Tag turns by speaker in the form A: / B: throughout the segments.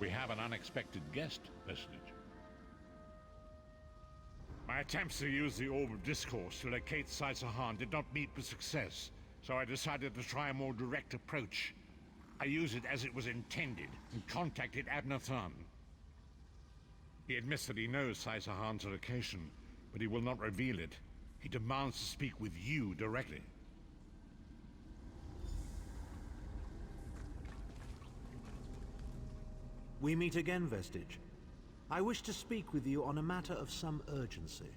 A: We have an unexpected guest, Vestige. My attempts to use the Orb of Discourse to locate Saisahan did not meet with success, so I decided to try a more direct approach. I used it as it was intended and contacted Abnathan. He admits that he knows Saisahan's location, but he will not reveal it. He demands to speak with you directly.
B: We meet again, Vestige. I wish to speak with you on a matter of some urgency.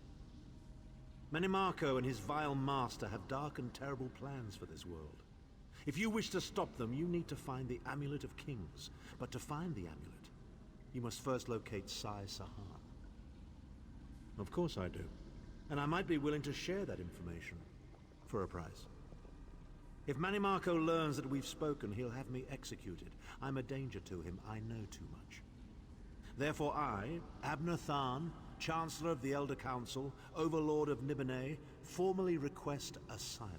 B: Menimarco and his vile master have dark and terrible plans for this world. If you wish to stop them, you need to find the Amulet of Kings. But to find the amulet, you must first locate Saisahan. Of course I do. And I might be willing to share that information. For a price. If Menimarco learns that we've spoken, he'll have me executed. I'm a danger to him. I know too much. Therefore I, Abnathan, Chancellor of the Elder Council, Overlord of Nibene, formally request asylum.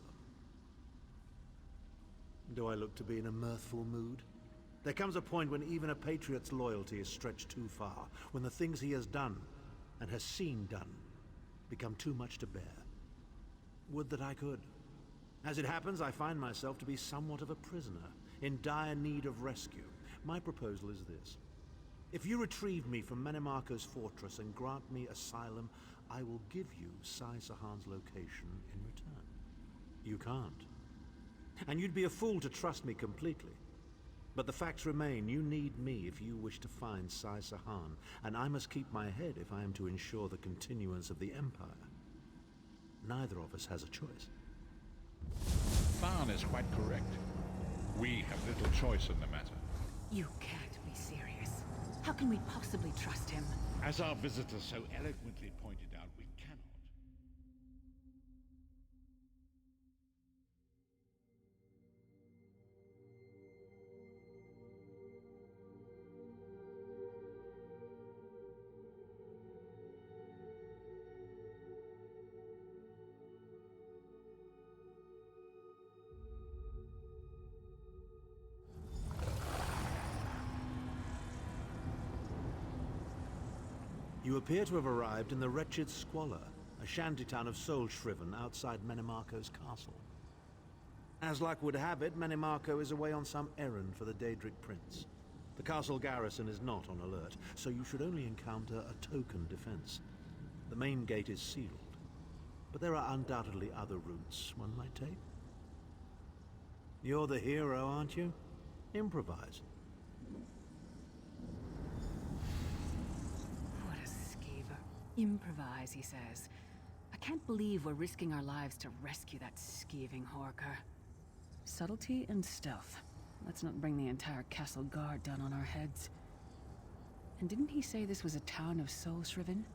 B: Do I look to be in a mirthful mood? There comes a point when even a patriot's loyalty is stretched too far, when the things he has done, and has seen done, become too much to bear. Would that I could. As it happens, I find myself to be somewhat of a prisoner, in dire need of rescue. My proposal is this. If you retrieve me from Menimarco's fortress and grant me asylum, I will give you Saisahan's location in return. You can't. And you'd be a fool to trust me completely. But the facts remain, you need me if you wish to find Saisahan, and I must keep my head if I am to ensure the continuance of the Empire. Neither of us has a choice.
A: Tharn is quite correct. We have little choice in the matter.
C: You can't be serious. How can we possibly trust him?
A: As our visitor so eloquently pointed out, we cannot.
B: You appear to have arrived in the wretched Squalor, a shantytown of soul-shriven outside Menimarco's castle. As luck would have it, Menimarco is away on some errand for the Daedric Prince. The castle garrison is not on alert, so you should only encounter a token defense. The main gate is sealed, but there are undoubtedly other routes one might take. You're the hero, aren't you? Improvise.
C: Improvise, he says. I can't believe we're risking our lives to rescue that skeeving Horker. Subtlety and stealth. Let's not bring the entire castle guard down on our heads. And didn't he say this was a town of soul-shriven?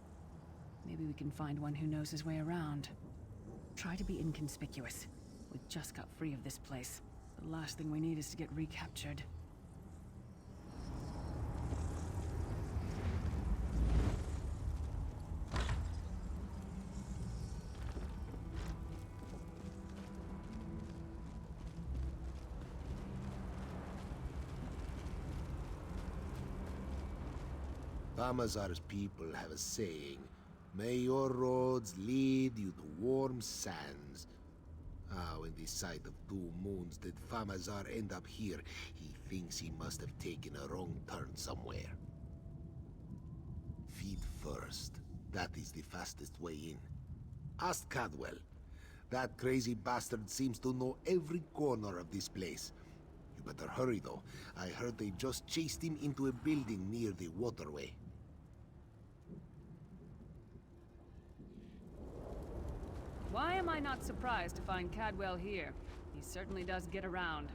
C: Maybe we can find one who knows his way around. Try to be inconspicuous. We just got free of this place. The last thing we need is to get recaptured.
D: Tamazar's people have a saying, "May your roads lead you to warm sands." How in the sight of 2 moons did Famazar end up here? He thinks he must have taken a wrong turn somewhere. Feed first. That is the fastest way in. Ask Cadwell. That crazy bastard seems to know every corner of this place. You better hurry, though. I heard they just chased him into a building near the waterway.
C: Why am I not surprised to find Cadwell here? He certainly does get around.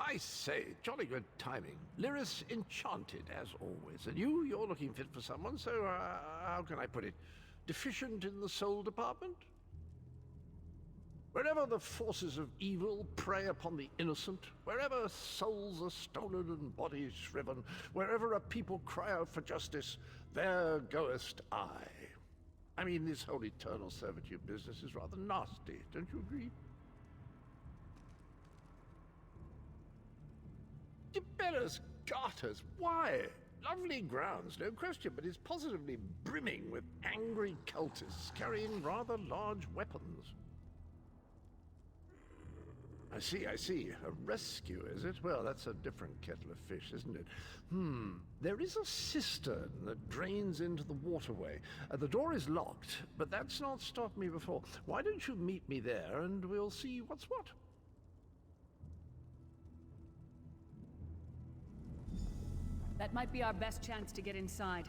E: I say, jolly good timing. Lyris enchanted, as always. And you're looking fit for someone, so, how can I put it? Deficient in the soul department? Wherever the forces of evil prey upon the innocent, wherever souls are stolen and bodies shriven, wherever a people cry out for justice, there goest I. I mean, this whole eternal servitude business is rather nasty, don't you agree? Tiberius Garters, why? Lovely grounds, no question, but it's positively brimming with angry cultists carrying rather large weapons. I see. A rescue, is it? Well, that's a different kettle of fish, isn't it? There is a cistern that drains into the waterway. The door is locked, but that's not stopped me before. Why don't you meet me there, and we'll see what's what?
C: That might be our best chance to get inside.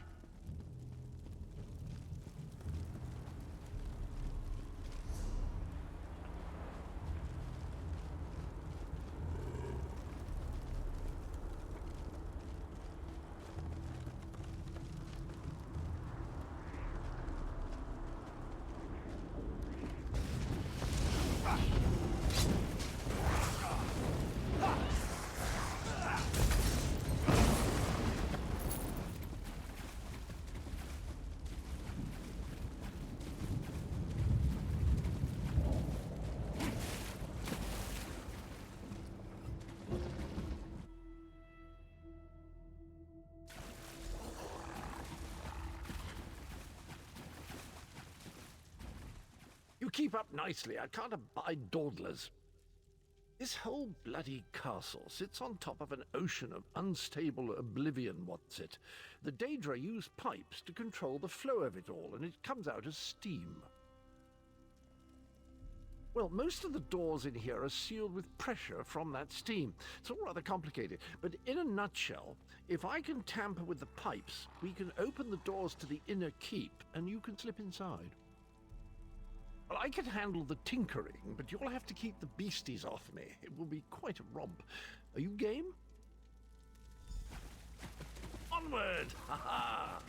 E: You keep up nicely. I can't abide dawdlers. This whole bloody castle sits on top of an ocean of unstable oblivion, what's it? The Daedra use pipes to control the flow of it all, and it comes out as steam. Well, most of the doors in here are sealed with pressure from that steam. It's all rather complicated, but in a nutshell, if I can tamper with the pipes, we can open the doors to the inner keep, and you can slip inside. Well, I can handle the tinkering, but you'll have to keep the beasties off me. It will be quite a romp. Are you game? Onward! Ha ha!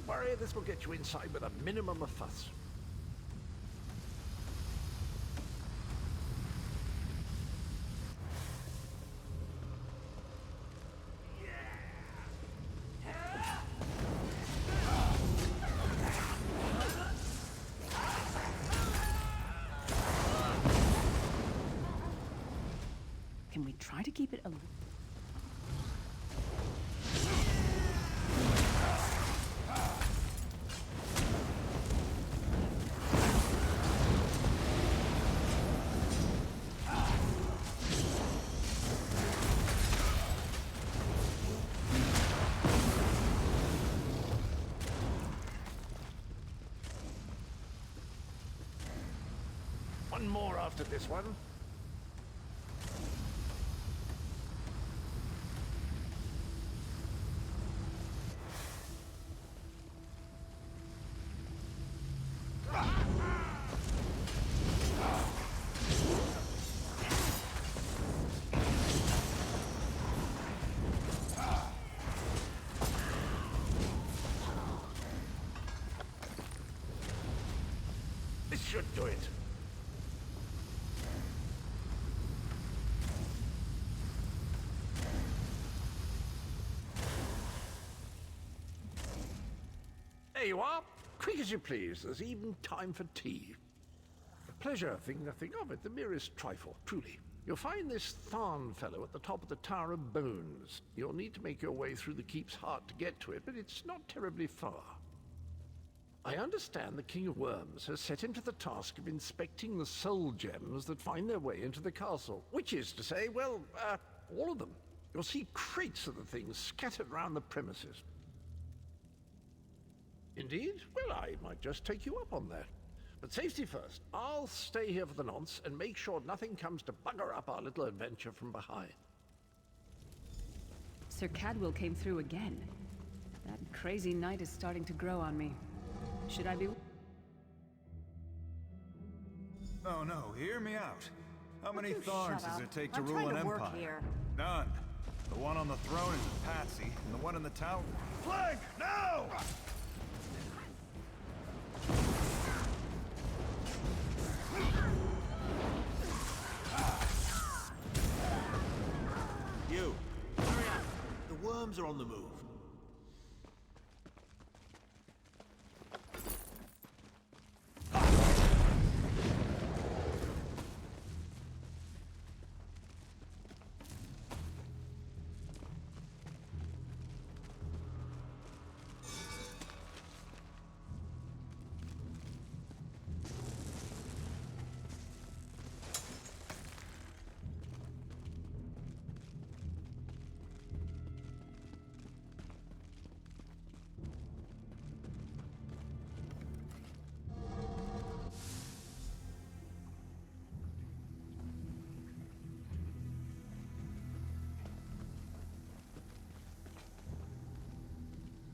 E: Don't worry, this will get you inside with a minimum of fuss.
C: Can we try to keep it a...
E: One more after this one. This should do it. There you are. Quick as you please. There's even time for tea. A pleasure, think nothing of it. The merest trifle, truly. You'll find this Tharn fellow at the top of the Tower of Bones. You'll need to make your way through the keep's heart to get to it, but it's not terribly far. I understand the King of Worms has set him to the task of inspecting the soul gems that find their way into the castle. Which is to say, well, all of them. You'll see crates of the things scattered around the premises. Indeed? Well, I might just take you up on that. But safety first. I'll stay here for the nonce and make sure nothing comes to bugger up our little adventure from behind.
C: Sir Cadwell came through again. That crazy night is starting to grow on me. Should I be...
F: Oh no, hear me out. How many
G: You
F: Tharns
G: shut
F: does
G: up.
F: it take to
G: I'm
F: rule
G: trying
F: an
G: to work
F: empire?
G: here.
F: None. The one on the throne is a patsy, and the one in the tower... Flank! Now!
B: You! Hurry up! The worms are on the move.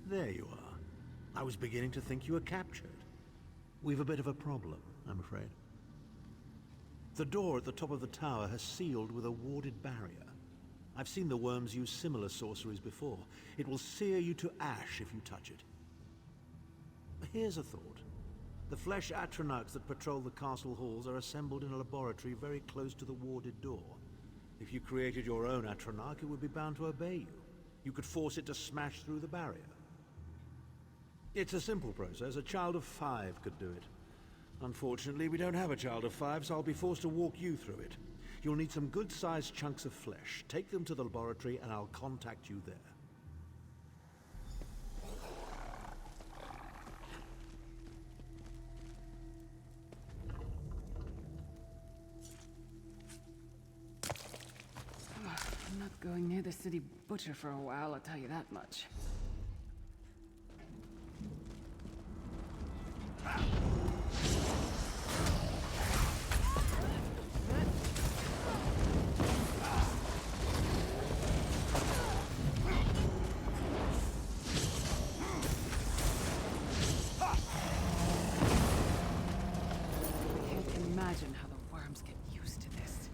B: There you are. I was beginning to think you were captured. We've a bit of a problem, I'm afraid. The door at the top of the tower has sealed with a warded barrier. I've seen the worms use similar sorceries before. It will sear you to ash if you touch it. Here's a thought. The flesh atronachs that patrol the castle halls are assembled in a laboratory very close to the warded door. If you created your own atronach, it would be bound to obey you. You could force it to smash through the barrier. It's a simple process. A child of 5 could do it. Unfortunately, we don't have a child of 5, so I'll be forced to walk you through it. You'll need some good-sized chunks of flesh. Take them to the laboratory, and I'll contact you there.
C: I'm not going near the city butcher for a while, I'll tell you that much. I can't imagine how the worms get used to this.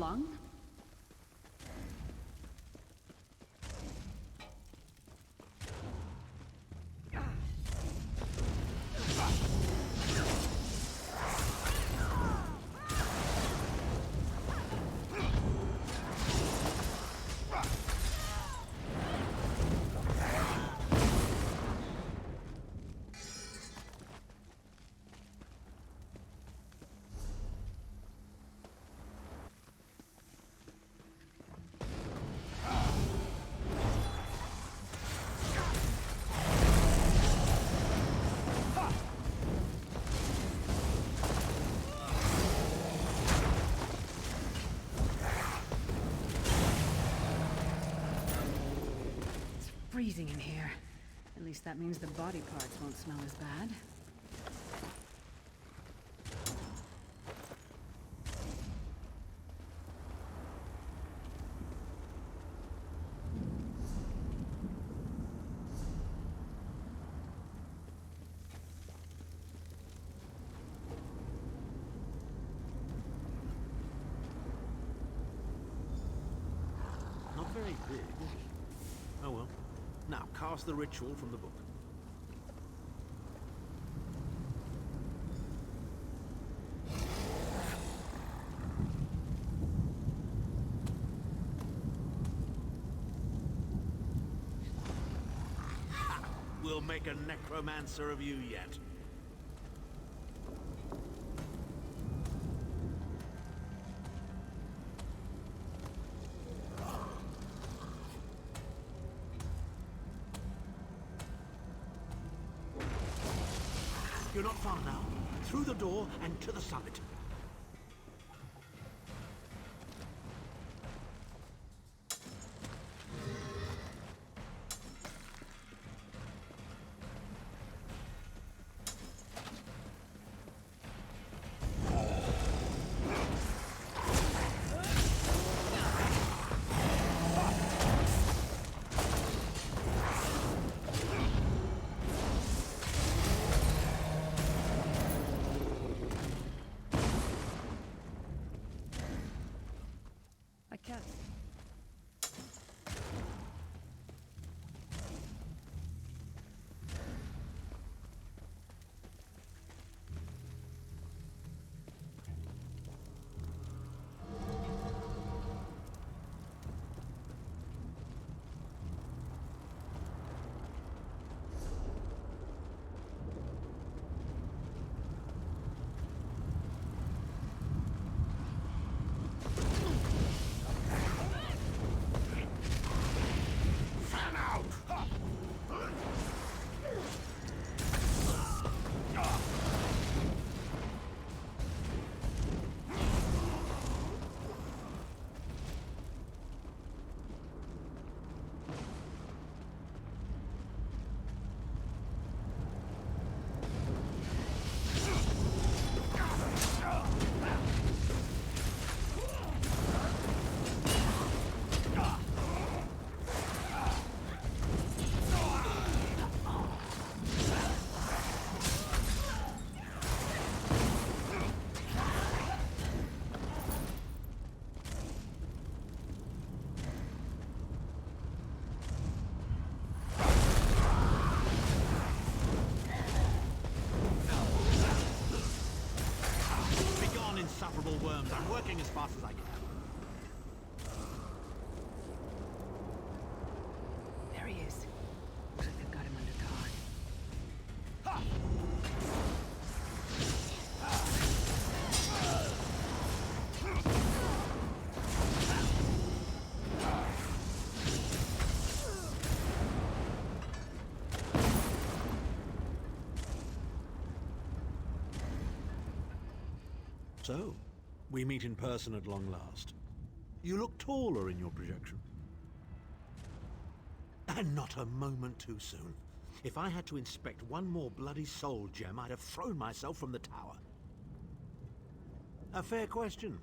C: lung? Freezing in here. At least that means the body parts won't smell as bad.
B: Not very big, is it? Oh well. Now, cast the ritual from the book. Ha! We'll make a necromancer of you yet. You're not far now. Through the door and to the summit. Insufferable worms. I'm working as fast as I can.
C: There he is. Looks like they've got him under guard.
B: So, we meet in person at long last. You look taller in your projection. And not a moment too soon. If I had to inspect one more bloody soul gem, I'd have thrown myself from the tower. A fair question.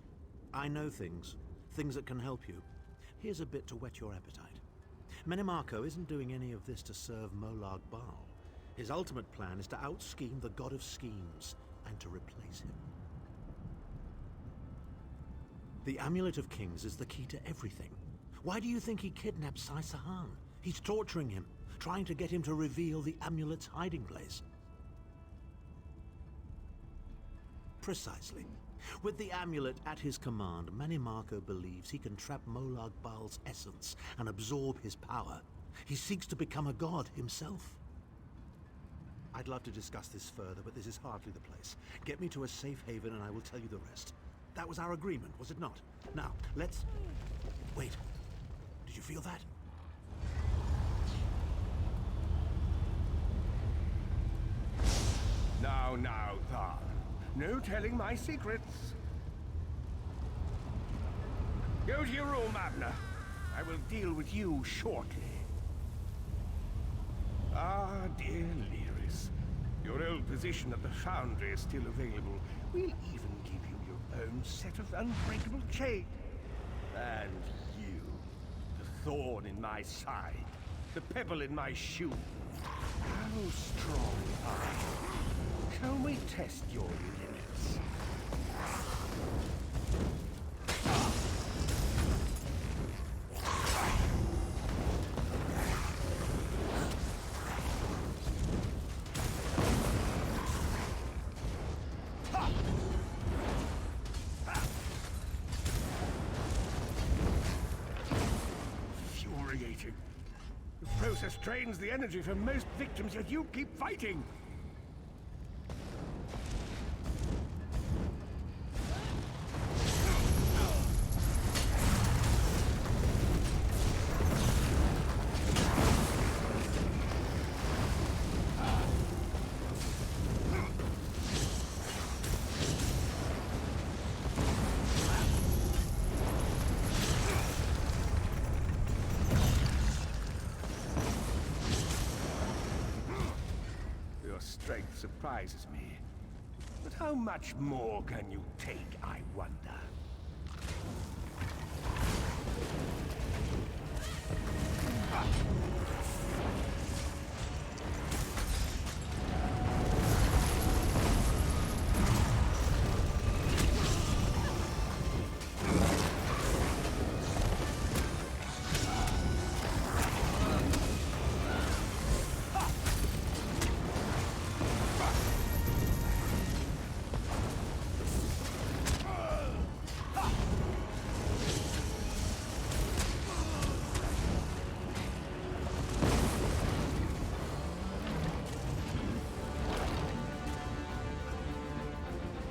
B: I know things. Things that can help you. Here's a bit to whet your appetite. Menimarco isn't doing any of this to serve Molag Bal. His ultimate plan is to out-scheme the god of schemes and to replace him. The Amulet of Kings is the key to everything. Why do you think he kidnapped Sai Sahan? He's torturing him, trying to get him to reveal the amulet's hiding place. Precisely. With the amulet at his command, Manimarco believes he can trap Molag Bal's essence and absorb his power. He seeks to become a god himself. I'd love to discuss this further, but this is hardly the place. Get me to a safe haven and I will tell you the rest. That was our agreement, was it not? Now, let's... Wait. Did you feel that?
G: Now, Thar. No telling my secrets. Go to your room, Abner. I will deal with you shortly. Ah, dear Lyris. Your old position at the Foundry is still available. We'll even give you your own set of unbreakable chains. And you, the thorn in my side, the pebble in my shoe. How strong are you? Shall we test your limits? Infuriating. The process drains the energy from most victims, yet you keep fighting. Strength surprises me. But how much more can you take, I wonder?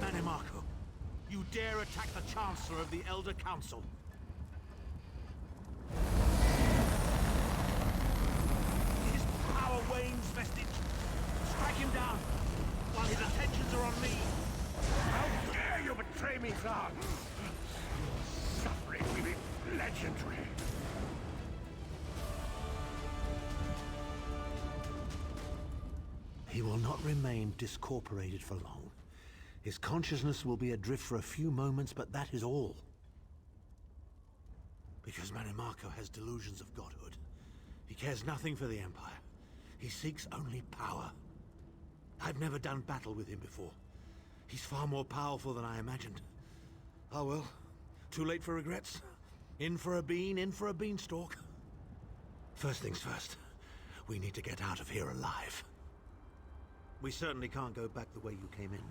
B: Manimarco, you dare attack the Chancellor of the Elder Council. His power wanes, Vestige. Strike him down while his attentions are on me.
G: How dare you betray me, Thar? Suffering will be legendary.
B: He will not remain discorporated for long. His consciousness will be adrift for a few moments, but that is all. Because Manimarco has delusions of godhood. He cares nothing for the Empire. He seeks only power. I've never done battle with him before. He's far more powerful than I imagined. Oh well, too late for regrets. In for a bean, in for a beanstalk. First things first, we need to get out of here alive. We certainly can't go back the way you came in.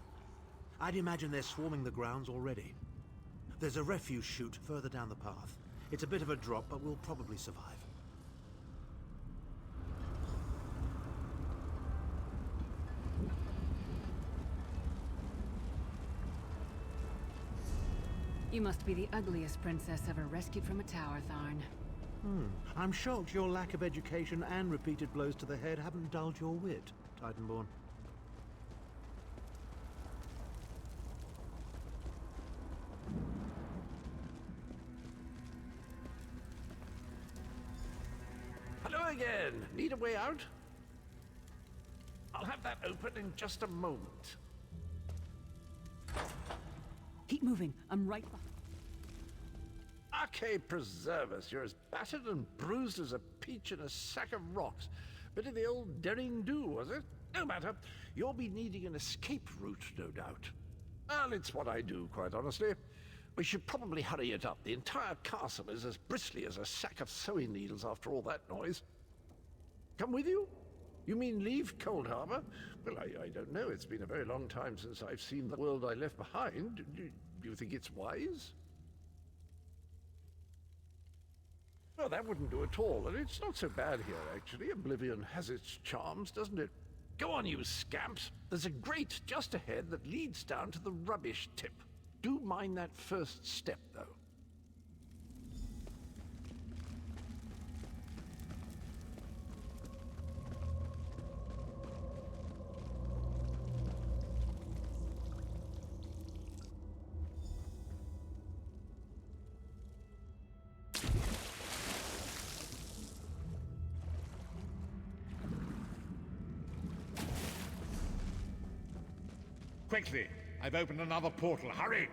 B: I'd imagine they're swarming the grounds already. There's a refuse chute further down the path. It's a bit of a drop, but we'll probably survive.
C: You must be the ugliest princess ever rescued from a tower, Tharn.
B: I'm shocked your lack of education and repeated blows to the head haven't dulled your wit, Titanborn.
E: Hello again. Need a way out? I'll have that open in just a moment.
C: Keep moving. I'm right behind.
E: Arcade preserve us. You're as battered and bruised as a peach in a sack of rocks. Bit of the old daring do, was it? No matter. You'll be needing an escape route, no doubt. Well, it's what I do, quite honestly. We should probably hurry it up. The entire castle is as bristly as a sack of sewing needles after all that noise. Come with you? You mean leave Cold Harbor? Well, I don't know. It's been a very long time since I've seen the world I left behind. Do you think it's wise? Well, that wouldn't do at all, and it's not so bad here, actually. Oblivion has its charms, doesn't it? Go on, you scamps. There's a grate just ahead that leads down to the rubbish tip. Do mind that first step, though.
A: Quickly! I've opened another portal. Hurry!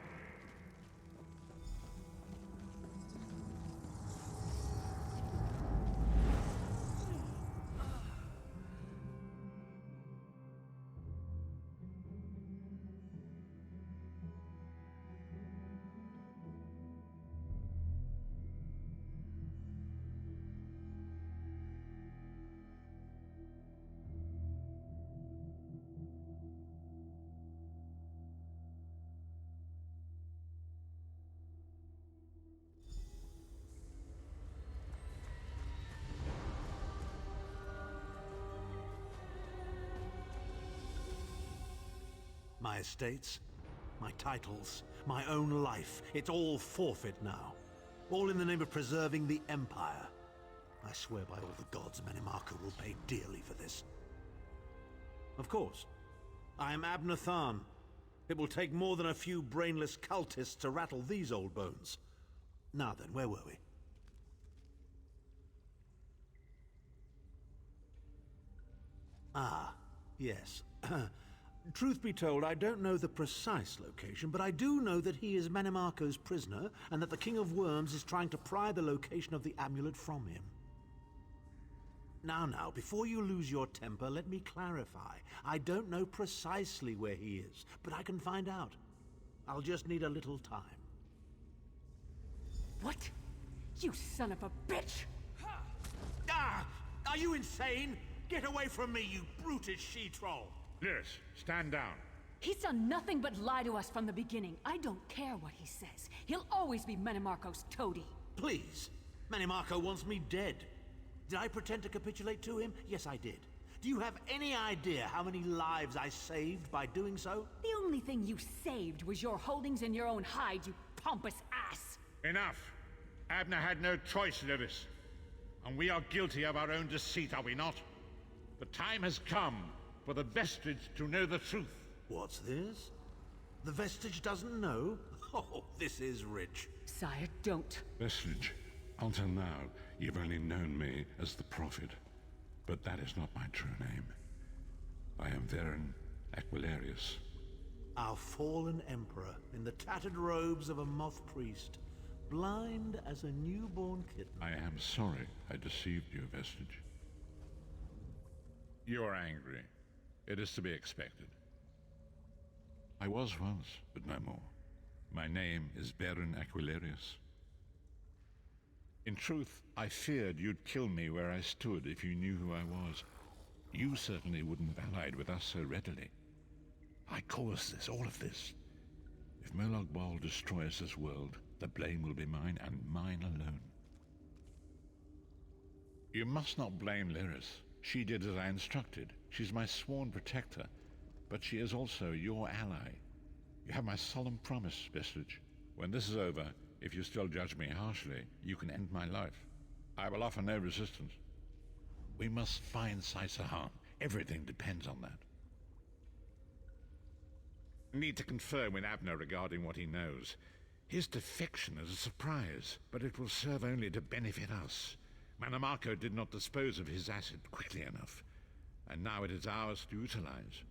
B: My estates, my titles, my own life, it's all forfeit now. All in the name of preserving the Empire. I swear by all the gods, Manimarco will pay dearly for this. Of course. I am Abner Tharn. It will take more than a few brainless cultists to rattle these old bones. Now then, where were we? Ah, yes. Truth be told, I don't know the precise location, but I do know that he is Manimarco's prisoner, and that the King of Worms is trying to pry the location of the amulet from him. Now, before you lose your temper, let me clarify. I don't know precisely where he is, but I can find out. I'll just need a little time.
C: What? You son of a bitch!
B: Ah! Are you insane? Get away from me, you brutish she-troll!
A: Lyris, stand down.
C: He's done nothing but lie to us from the beginning. I don't care what he says. He'll always be Manimarco's toady.
B: Please. Manimarco wants me dead. Did I pretend to capitulate to him? Yes, I did. Do you have any idea how many lives I saved by doing so?
C: The only thing you saved was your holdings in your own hide, you pompous ass!
A: Enough. Abner had no choice, Lyris. And we are guilty of our own deceit, are we not? The time has come for the Vestige to know the truth.
B: What's this? The Vestige doesn't know? Oh, this is rich.
C: Sire, don't.
H: Vestige, until now, you've only known me as the Prophet. But that is not my true name. I am Varen Aquilarius.
B: Our fallen emperor, in the tattered robes of a moth priest, blind as a newborn kitten.
H: I am sorry I deceived you, Vestige.
A: You are angry. It is to be expected.
H: I was once, but no more. My name is Varen Aquilarius.
A: In truth, I feared you'd kill me where I stood if you knew who I was. You certainly wouldn't have allied with us so readily. I caused this, all of this. If Molag Bal destroys this world, the blame will be mine, and mine alone. You must not blame Lyris. She did as I instructed. She's my sworn protector, but she is also your ally. You have my solemn promise, Vestige. When this is over, if you still judge me harshly, you can end my life. I will offer no resistance. We must find Saisahan. Everything depends on that. Need to confer with Abner regarding what he knows. His defection is a surprise, but it will serve only to benefit us. Manimarco did not dispose of his asset quickly enough, and now it is ours to utilize.